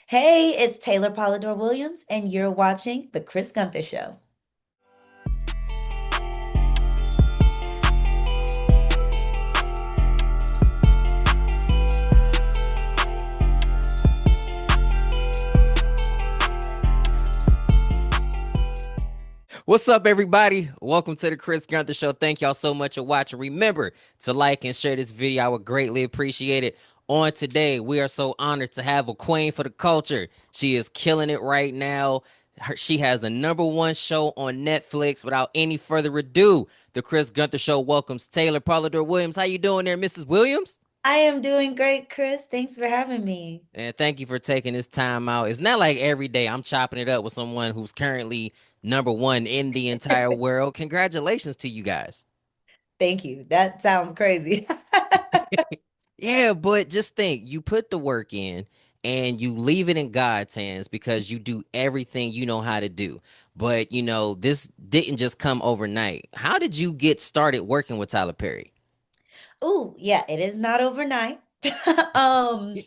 Hey, it's Taylor Polidore Williams, and you're watching The Chris Gunther Show. What's up, everybody? Welcome to the Chris Gunther Show. Thank y'all so much for watching. Remember to like and share this video. I would greatly appreciate it. On today, we are so honored to have a queen for the culture. She is killing it right now. She has the #1 show on Netflix. Without any further ado, the Chris Gunther Show welcomes Taylor Polidore Williams. How you doing there, Mrs. Williams? I am doing great, Chris. Thanks for having me. And thank you for taking this time out. It's not like every day I'm chopping it up with someone who's currently #1 in the entire world. Congratulations to you guys. Thank you. That sounds crazy. Yeah, but just think, you put the work in and you leave it in God's hands because you do everything you know how to do. But this didn't just come overnight. How did you get started working with Tyler Perry? Oh, yeah, it is not overnight. Um,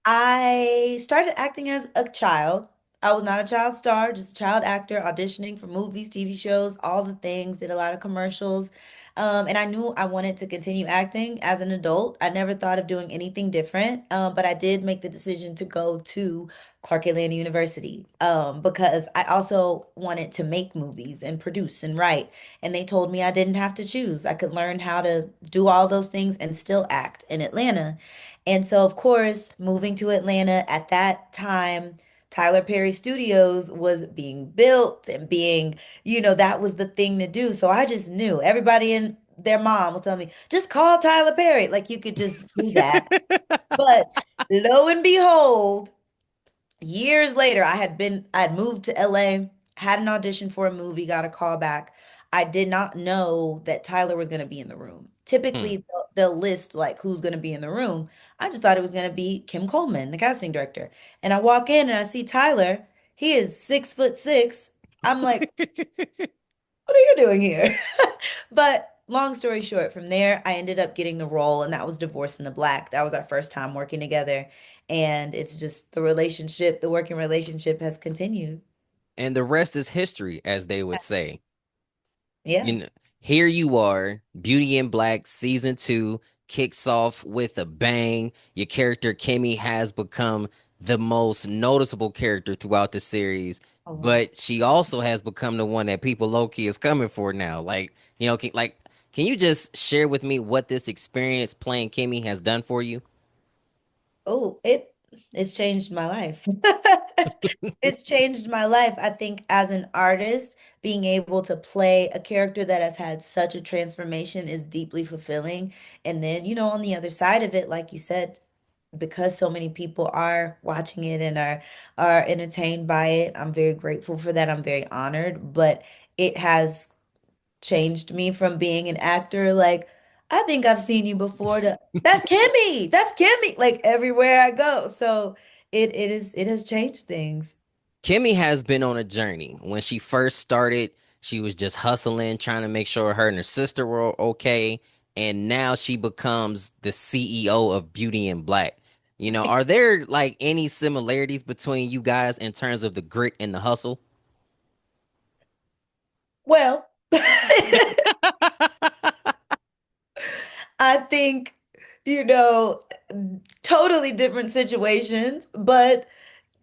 I started acting as a child. I was not a child star, just a child actor auditioning for movies, TV shows, all the things, did a lot of commercials. And I knew I wanted to continue acting as an adult. I never thought of doing anything different, but I did make the decision to go to Clark Atlanta University because I also wanted to make movies and produce and write. And they told me I didn't have to choose. I could learn how to do all those things and still act in Atlanta. And so, of course, moving to Atlanta at that time, Tyler Perry Studios was being built and that was the thing to do. So I just knew everybody and their mom was telling me, just call Tyler Perry. Like you could just do that. But lo and behold, years later, I'd moved to LA, had an audition for a movie, got a call back. I did not know that Tyler was going to be in the room. Hmm. Typically, they'll list like who's going to be in the room. I just thought it was going to be Kim Coleman, the casting director. And I walk in and I see Tyler. He is 6'6". I'm like, what are you doing here? But long story short, from there, I ended up getting the role, and that was Divorce in the Black. That was our first time working together. And it's just the working relationship has continued. And the rest is history, as they would say. Yeah. You know, here you are, Beauty in Black season 2 kicks off with a bang. Your character Kimmy has become the most noticeable character throughout the series, Oh, wow. but she also has become the one that people low key is coming for now. Can you just share with me what this experience playing Kimmy has done for you? Oh, it's changed my life. It's changed my life. I think as an artist, being able to play a character that has had such a transformation is deeply fulfilling. And then, on the other side of it, like you said, because so many people are watching it and are entertained by it, I'm very grateful for that. I'm very honored, but it has changed me from being an actor like I think I've seen you before to that's Kimmy. That's Kimmy like everywhere I go. So it has changed things. Kimmy has been on a journey. When she first started, she was just hustling, trying to make sure her and her sister were okay. And now she becomes the CEO of Beauty in Black. Are there like any similarities between you guys in terms of the grit and the hustle? Well, I think, you know, totally different situations, but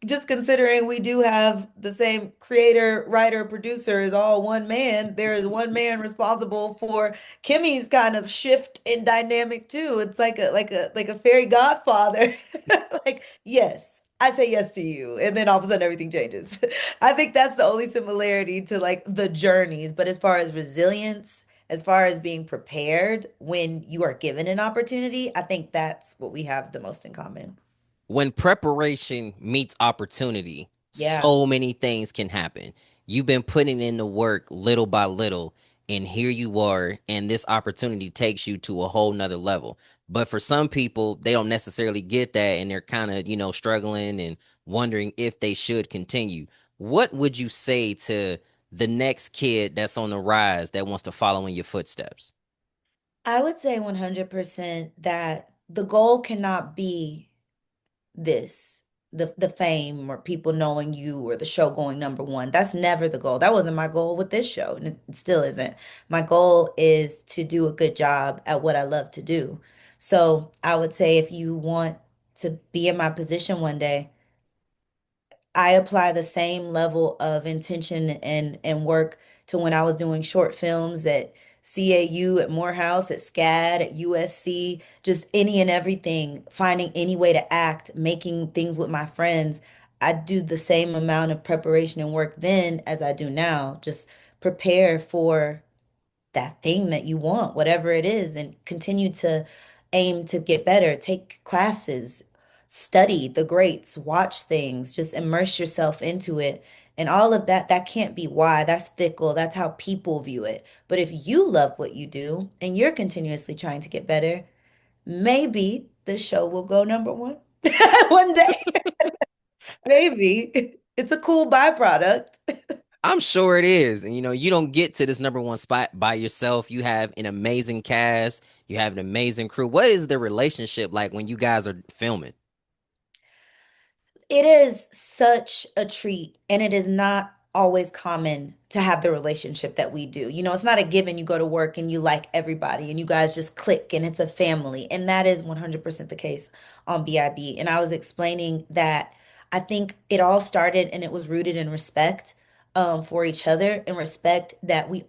just considering we do have the same creator, writer, producer is all one man, there is one man responsible for Kimmy's kind of shift in dynamic too. It's like a fairy godfather. Like, yes, I say yes to you, and then all of a sudden everything changes. I think that's the only similarity to like the journeys, but as far as resilience, as far as being prepared when you are given an opportunity, I think that's what we have the most in common. When preparation meets opportunity, Yeah. so many things can happen. You've been putting in the work little by little, and here you are, and this opportunity takes you to a whole nother level. But for some people, they don't necessarily get that, and they're kind of, struggling and wondering if they should continue. What would you say to the next kid that's on the rise that wants to follow in your footsteps? I would say 100% that the goal cannot be this. the fame or people knowing you or the show going number one. That's never the goal. That wasn't my goal with this show, and it still isn't. My goal is to do a good job at what I love to do. So I would say if you want to be in my position one day, I apply the same level of intention and work to when I was doing short films at CAU, at Morehouse, at SCAD, at USC, just any and everything, finding any way to act, making things with my friends. I do the same amount of preparation and work then as I do now. Just prepare for that thing that you want, whatever it is, and continue to aim to get better. Take classes, study the greats, watch things, just immerse yourself into it. And all of that, that can't be why. That's fickle. That's how people view it. But if you love what you do and you're continuously trying to get better, maybe the show will go number one one day. Maybe. It's a cool byproduct. I'm sure it is. And you don't get to this number one spot by yourself. You have an amazing cast, you have an amazing crew. What is the relationship like when you guys are filming? It is such a treat, and it is not always common to have the relationship that we do. It's not a given you go to work and you like everybody and you guys just click and it's a family. And that is 100% the case on BIB. And I was explaining that I think it all started and it was rooted in respect for each other and respect that we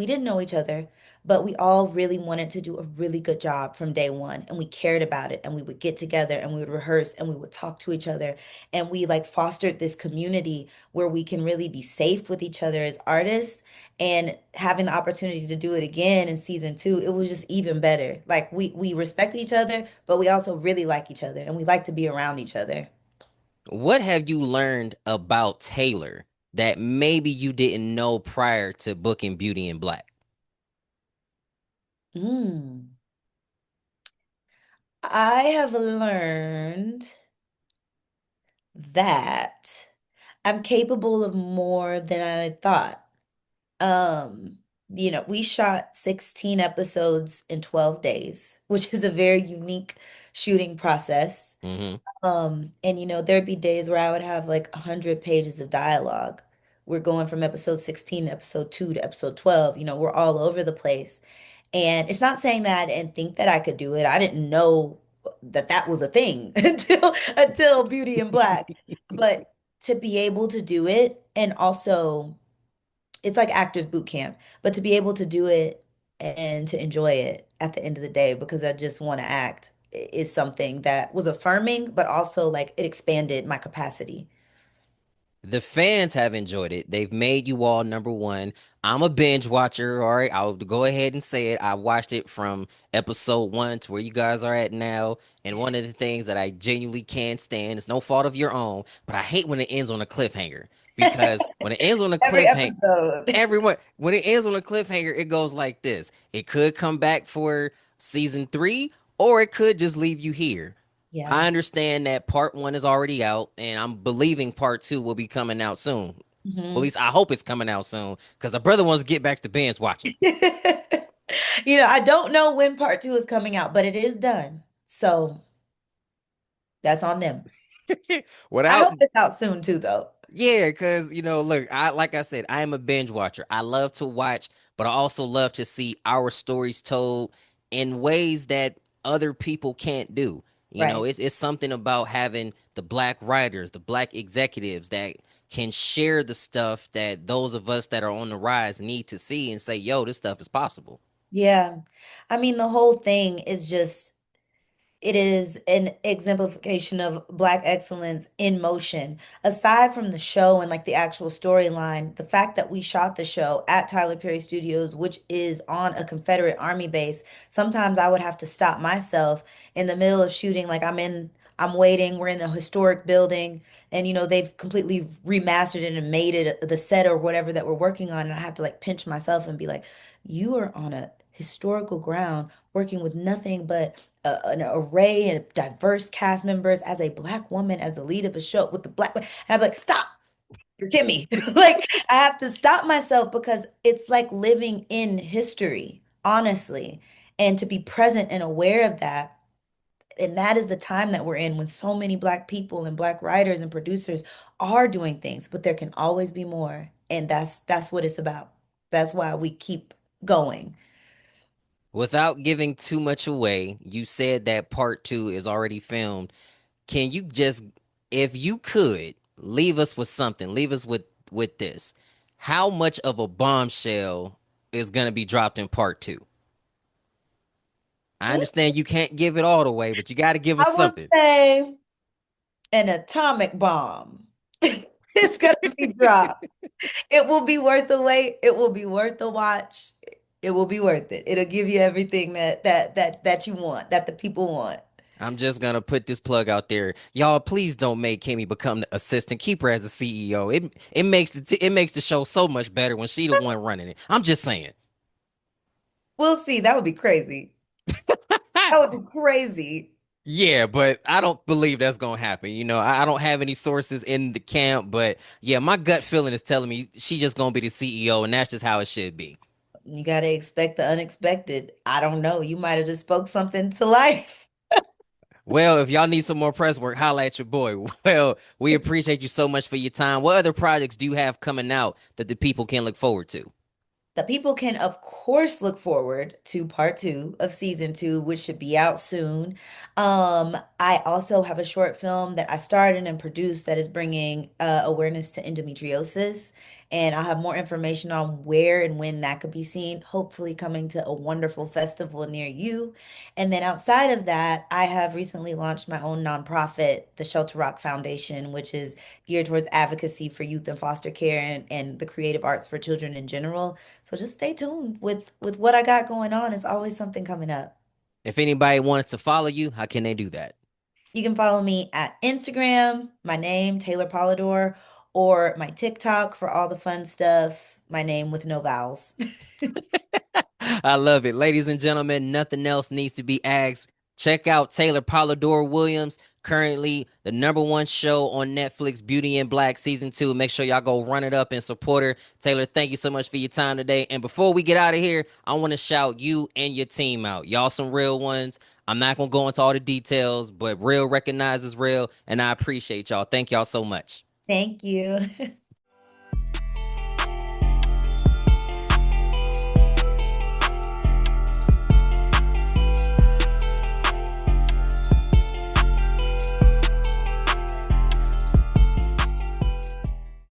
didn't know each other, but we all really wanted to do a really good job from day one. And we cared about it and we would get together and we would rehearse and we would talk to each other and we like fostered this community where we can really be safe with each other as artists and having the opportunity to do it again in season two, it was just even better. Like we respect each other, but we also really like each other and we like to be around each other. What have you learned about Taylor that maybe you didn't know prior to booking Beauty in Black? Mm. I have learned that I'm capable of more than I thought. Um, we shot 16 episodes in 12 days, which is a very unique shooting process. Hmm. And there'd be days where I would have like 100 pages of dialogue. We're going from episode 16 to episode 2 to episode 12. We're all over the place. And it's not saying that I didn't think that I could do it. I didn't know that that was a thing until Beauty in Black. But to be able to do it and also it's like actors boot camp, but to be able to do it and to enjoy it at the end of the day because I just want to act is something that was affirming, but also like it expanded my capacity. The fans have enjoyed it. They've made you all number one. I'm a binge watcher. All right. I'll go ahead and say it. I watched it from episode one to where you guys are at now. And one of the things that I genuinely can't stand is no fault of your own, but I hate when it ends on a cliffhanger because when it ends on a Every cliffhanger, episode. everyone, when it ends on a cliffhanger, it goes like this. It could come back for season three, or it could just leave you here. Yeah. I understand that part one is already out, and I'm believing part two will be coming out soon. At Mhm. least I hope it's coming out soon because the brother wants to get back to binge watching. I don't know when part two is coming out, but it is done. So that's on them. I Without hope it's out soon too, though. Yeah, because look, I like I said, I am a binge watcher. I love to watch, but I also love to see our stories told in ways that other people can't do. Right. It's something about having the black writers, the black executives that can share the stuff that those of us that are on the rise need to see and say, yo, this stuff is possible. Yeah. I mean, the whole thing is just it is an exemplification of Black excellence in motion. Aside from the show and like the actual storyline, the fact that we shot the show at Tyler Perry Studios, which is on a Confederate Army base, sometimes I would have to stop myself in the middle of shooting. I'm waiting, we're in a historic building, and they've completely remastered it and made it the set or whatever that we're working on. And I have to like pinch myself and be like, you are on a historical ground working with nothing but an array of diverse cast members as a Black woman as the lead of a show with the Black and I'm like, stop, you're Kimmy. Like I have to stop myself because it's like living in history, honestly. And to be present and aware of that And that is the time that we're in when so many Black people and Black writers and producers are doing things, but there can always be more. And that's what it's about. That's why we keep going. Without giving too much away, you said that part two is already filmed. Can you just, if you could, leave us with something, leave us with this. How much of a bombshell is gonna be dropped in part two? I Ooh, understand you can't give it all the way, but you got to give us I would something. say an atomic bomb. It's gonna be dropped. It will be worth the wait. It will be worth the watch. It will be worth it. It'll give you everything that you want, that the people want. I'm just gonna put this plug out there, y'all. Please don't make Kimmy become the assistant. Keep her as a CEO. It makes the show so much better when she the one running it. I'm just saying. We'll see. That would be crazy. That would be crazy. Yeah, but I don't believe that's gonna happen. I don't have any sources in the camp, but yeah, my gut feeling is telling me she just gonna be the CEO, and that's just how it should be. You got to expect the unexpected. I don't know. You might have just spoke something to life. Well, if y'all need some more press work, holla at your boy. Well, we appreciate you so much for your time. What other projects do you have coming out that the people can look forward to? The people can, of course, look forward to part two of season two, which should be out soon. I also have a short film that I starred and produced that is bringing awareness to endometriosis. And I'll have more information on where and when that could be seen, hopefully coming to a wonderful festival near you. And then outside of that, I have recently launched my own nonprofit, the Shelter Rock Foundation, which is geared towards advocacy for youth in foster care and the creative arts for children in general. So just stay tuned with what I got going on. It's always something coming up. If anybody wanted to follow you, how can they do that? You can follow me at Instagram, my name, Taylor Polidore, or my TikTok for all the fun stuff, my name with no vowels. I love it. Ladies and gentlemen, nothing else needs to be asked. Check out Taylor Polidore Williams, currently the number one show on Netflix, Beauty in Black season 2. Make sure y'all go run it up and support her. Taylor, thank you so much for your time today. And before we get out of here, I want to shout you and your team out. Y'all some real ones. I'm not going to go into all the details, but real recognizes real, and I appreciate y'all. Thank y'all so much. Thank you.